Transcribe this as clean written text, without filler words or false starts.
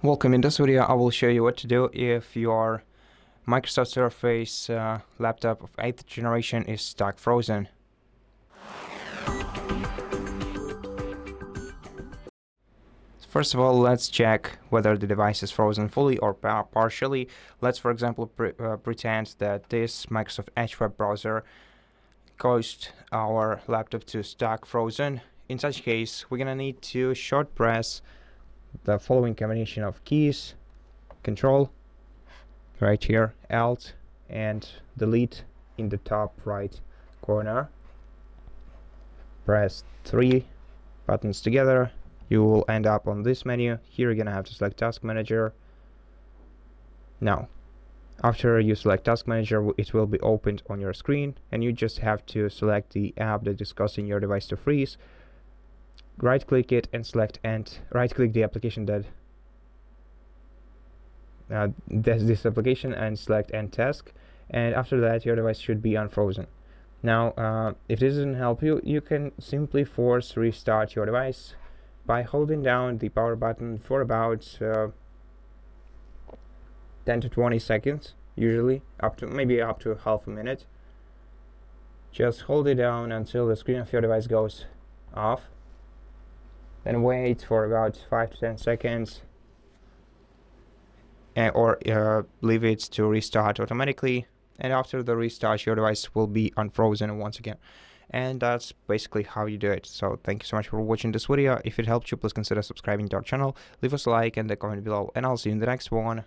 Welcome. In this video, I will show you what to do if your Microsoft Surface laptop of 8th generation is stuck frozen. First of all, let's check whether the device is frozen fully or partially. Let's, for example, pretend that this Microsoft Edge web browser caused our laptop to stuck frozen. In such case, we're gonna need to short press the following combination of keys: Ctrl right here, Alt and Delete in the top right corner. Press 3 buttons together. You will end up on this menu. Here you're gonna have to select Task Manager. Now, after you select Task Manager, it will be opened on your screen, and you just have to select the app that is causing your device to freeze. Right click it and select right click the application that does this application and select End Task, and after that your device should be unfrozen. Now if this doesn't help you, you can simply force restart your device by holding down the power button for about 10 to 20 seconds, usually up to half a minute. Just hold it down until the screen of your device goes off. Then wait for about 5 to 10 seconds, or leave it to restart automatically, and after the restart your device will be unfrozen once again. And that's basically how you do it. So thank you so much for watching this video. If it helped you, please consider subscribing to our channel, leave us a like and a comment below, and I'll see you in the next one.